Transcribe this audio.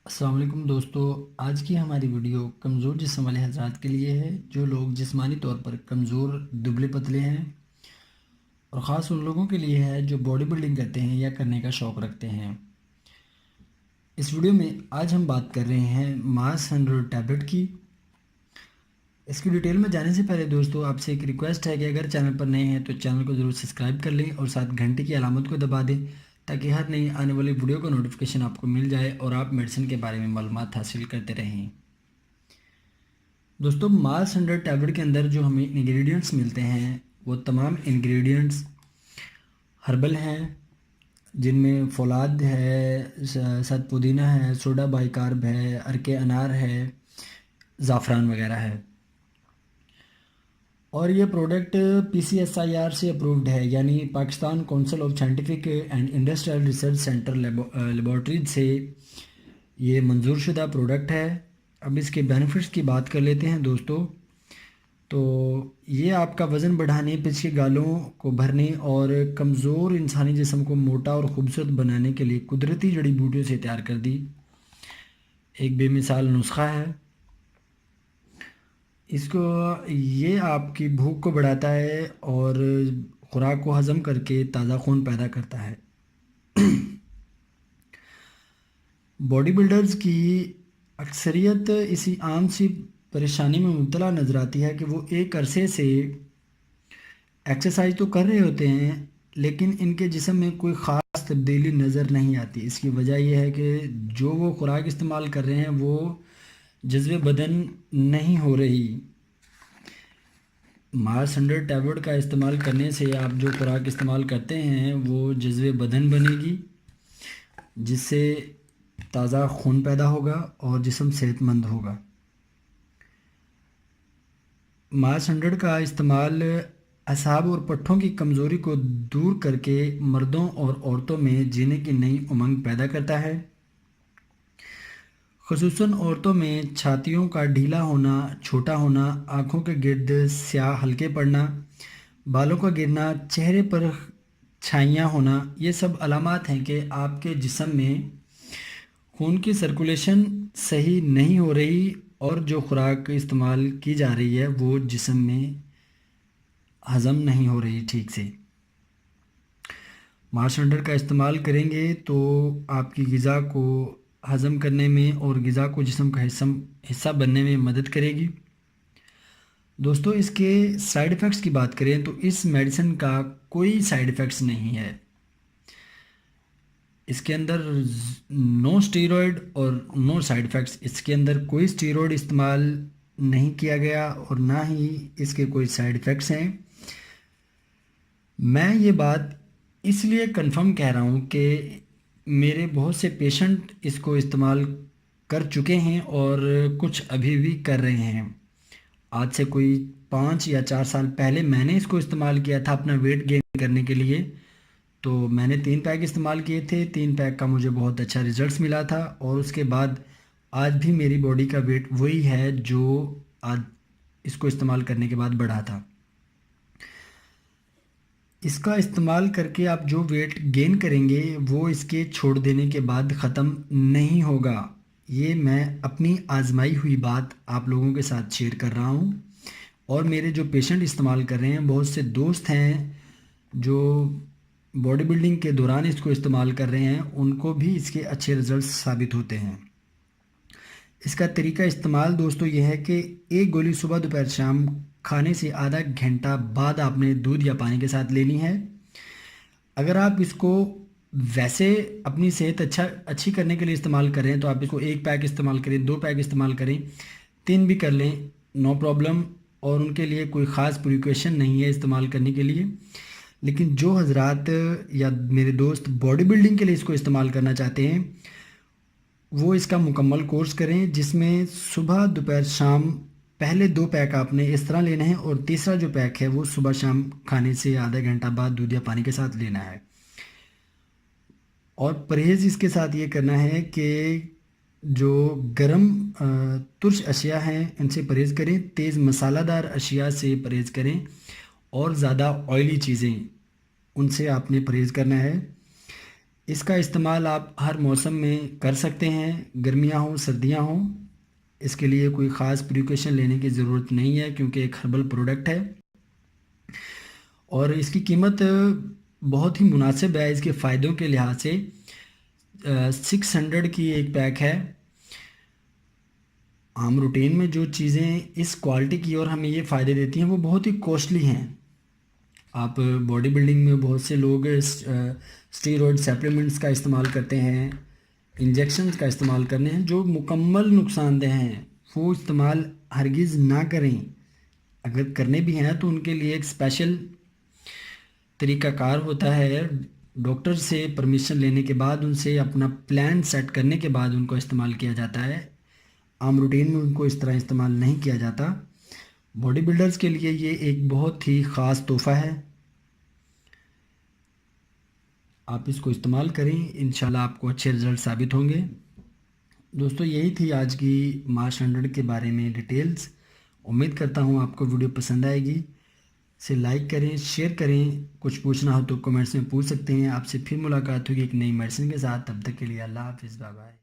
السلام علیکم دوستو، آج کی ہماری ویڈیو کمزور جسم والے حضرات کے لیے ہے جو لوگ جسمانی طور پر کمزور دبلے پتلے ہیں، اور خاص ان لوگوں کے لیے ہے جو باڈی بلڈنگ کرتے ہیں یا کرنے کا شوق رکھتے ہیں۔ اس ویڈیو میں آج ہم بات کر رہے ہیں ماس 100 ٹیبلٹ کی۔ اس کی ڈیٹیل میں جانے سے پہلے دوستو آپ سے ایک ریکویسٹ ہے کہ اگر چینل پر نئے ہیں تو چینل کو ضرور سبسکرائب کر لیں اور ساتھ گھنٹی کی علامت کو دبا دیں تاکہ ہر نئی آنے والی ویڈیو کا نوٹیفیکیشن آپ کو مل جائے اور آپ میڈیسن کے بارے میں معلومات حاصل کرتے رہیں۔ دوستو ماس 100 ٹیبلٹ کے اندر جو ہمیں انگریڈینٹس ملتے ہیں وہ تمام انگریڈینٹس ہربل ہیں، جن میں فولاد ہے، ست پودینہ ہے، سوڈا بائی کارب ہے، ارک انار ہے، زعفران وغیرہ ہے، اور یہ پروڈکٹ PCSIR سے اپرووڈ ہے، یعنی Pakistan council of scientific and industrial research centre laboratories سے یہ منظور شدہ پروڈکٹ ہے۔ اب اس کے بینیفٹس کی بات کر لیتے ہیں دوستو۔ تو یہ آپ کا وزن بڑھانے، پیچھے گالوں کو بھرنے اور کمزور انسانی جسم کو موٹا اور خوبصورت بنانے کے لیے قدرتی جڑی بوٹیوں سے تیار کر دی ایک بے مثال نسخہ ہے۔ اس کو یہ آپ کی بھوک کو بڑھاتا ہے اور خوراک کو ہضم کر کے تازہ خون پیدا کرتا ہے۔ باڈی بلڈرز کی اکثریت اسی عام سی پریشانی میں مبتلا نظر آتی ہے کہ وہ ایک عرصے سے ایکسرسائز تو کر رہے ہوتے ہیں لیکن ان کے جسم میں کوئی خاص تبدیلی نظر نہیں آتی۔ اس کی وجہ یہ ہے کہ جو وہ خوراک استعمال کر رہے ہیں وہ جذب بدن نہیں ہو رہی۔ ماس 100 ٹیبلٹ کا استعمال کرنے سے آپ جو خوراک استعمال کرتے ہیں وہ جذب بدن بنے گی، جس سے تازہ خون پیدا ہوگا اور جسم صحت مند ہوگا۔ ماس 100 کا استعمال اعصاب اور پٹھوں کی کمزوری کو دور کر کے مردوں اور عورتوں میں جینے کی نئی امنگ پیدا کرتا ہے۔ خصوصاً عورتوں میں چھاتیوں کا ڈھیلا ہونا، چھوٹا ہونا، آنکھوں کے گرد سیاہ ہلکے پڑنا، بالوں کا گرنا، چہرے پر چھائیاں ہونا، یہ سب علامات ہیں کہ آپ کے جسم میں خون کی سرکولیشن صحیح نہیں ہو رہی اور جو خوراک استعمال کی جا رہی ہے وہ جسم میں ہضم نہیں ہو رہی ٹھیک سے۔ ماس 100 کا استعمال کریں گے تو آپ کی غذا کو ہضم کرنے میں اور غذا کو جسم کا حصہ بننے میں مدد کرے گی۔ دوستو اس کے سائیڈ ایفیکٹس کی بات کریں تو اس میڈیسن کا کوئی سائیڈ ایفیکٹس نہیں ہے۔ اس کے اندر نو اسٹیرائڈ اور نو سائیڈ ایفیکٹس، اس کے اندر کوئی اسٹیرائڈ استعمال نہیں کیا گیا اور نہ ہی اس کے کوئی سائیڈ ایفیکٹس ہیں۔ میں یہ بات اس لیے کنفرم کہہ رہا ہوں کہ میرے بہت سے پیشنٹ اس کو استعمال کر چکے ہیں اور کچھ ابھی بھی کر رہے ہیں۔ آج سے کوئی 5 یا 4 سال پہلے میں نے اس کو استعمال کیا تھا اپنا ویٹ گین کرنے کے لیے، تو میں نے 3 پیک استعمال کیے تھے۔ 3 پیک کا مجھے بہت اچھا ریزلٹس ملا تھا اور اس کے بعد آج بھی میری باڈی کا ویٹ وہی ہے جو آج اس کو استعمال کرنے کے بعد بڑھا تھا۔ اس کا استعمال کر کے آپ جو ویٹ گین کریں گے وہ اس کے چھوڑ دینے کے بعد ختم نہیں ہوگا۔ یہ میں اپنی آزمائی ہوئی بات آپ لوگوں کے ساتھ شیئر کر رہا ہوں، اور میرے جو پیشنٹ استعمال کر رہے ہیں، بہت سے دوست ہیں جو باڈی بلڈنگ کے دوران اس کو استعمال کر رہے ہیں، ان کو بھی اس کے اچھے رزلٹس ثابت ہوتے ہیں۔ اس کا طریقہ استعمال دوستو یہ ہے کہ ایک گولی صبح دوپہر شام کھانے سے آدھا گھنٹہ بعد آپ نے دودھ یا پانی کے ساتھ لینی ہے۔ اگر آپ اس کو ویسے اپنی صحت اچھی کرنے کے لیے استعمال کریں تو آپ اس کو 1 پیک استعمال کریں، 2 پیک استعمال کریں، 3 بھی کر لیں، نو پرابلم، اور ان کے لیے کوئی خاص پریکاشن نہیں ہے استعمال کرنے کے لیے۔ لیکن جو حضرات یا میرے دوست باڈی بلڈنگ کے لیے اس کو استعمال کرنا چاہتے ہیں وہ اس کا مکمل کورس کریں، جس میں صبح دوپہر شام پہلے 2 پیک آپ نے اس طرح لینا ہے اور تیسرا جو پیک ہے وہ صبح شام کھانے سے آدھا گھنٹہ بعد دودھ یا پانی کے ساتھ لینا ہے۔ اور پرہیز اس کے ساتھ یہ کرنا ہے کہ جو گرم ترش اشیاء ہیں ان سے پرہیز کریں، تیز مسالہ دار اشیاء سے پرہیز کریں، اور زیادہ آئلی چیزیں ان سے آپ نے پرہیز کرنا ہے۔ اس کا استعمال آپ ہر موسم میں کر سکتے ہیں، گرمیاں ہوں سردیاں ہوں۔ اس کے لیے کوئی خاص پریکاشن لینے کی ضرورت نہیں ہے کیونکہ ایک ہربل پروڈکٹ ہے، اور اس کی قیمت بہت ہی مناسب ہے۔ اس کے فائدوں کے لحاظ سے 600 کی ایک پیک ہے۔ عام روٹین میں جو چیزیں اس کوالٹی کی اور ہمیں یہ فائدے دیتی ہیں وہ بہت ہی کوسٹلی ہیں۔ آپ باڈی بلڈنگ میں بہت سے لوگ اسٹیرائڈ سپلیمنٹس کا استعمال کرتے ہیں، انجیکشنز کا استعمال کرنے ہیں جو مکمل نقصان دہ ہیں، وہ استعمال ہرگز نہ کریں۔ اگر کرنے بھی ہیں تو ان کے لیے ایک اسپیشل طریقہ کار ہوتا ہے، ڈاکٹر سے پرمیشن لینے کے بعد ان سے اپنا پلان سیٹ کرنے کے بعد ان کو استعمال کیا جاتا ہے۔ عام روٹین میں ان کو اس طرح استعمال نہیں کیا جاتا۔ باڈی بلڈرز کے لیے یہ ایک بہت ہی خاص تحفہ ہے، آپ اس کو استعمال کریں، انشاءاللہ آپ کو اچھے رزلٹ ثابت ہوں گے۔ دوستو یہی تھی آج کی مارس 100 کے بارے میں ڈیٹیلز۔ امید کرتا ہوں آپ کو ویڈیو پسند آئے گی، اسے لائک کریں، شیئر کریں، کچھ پوچھنا ہو تو کمنٹس میں پوچھ سکتے ہیں۔ آپ سے پھر ملاقات ہوگی ایک نئی میڈیسن کے ساتھ، تب تک کے لیے اللہ حافظ، بائے بائے۔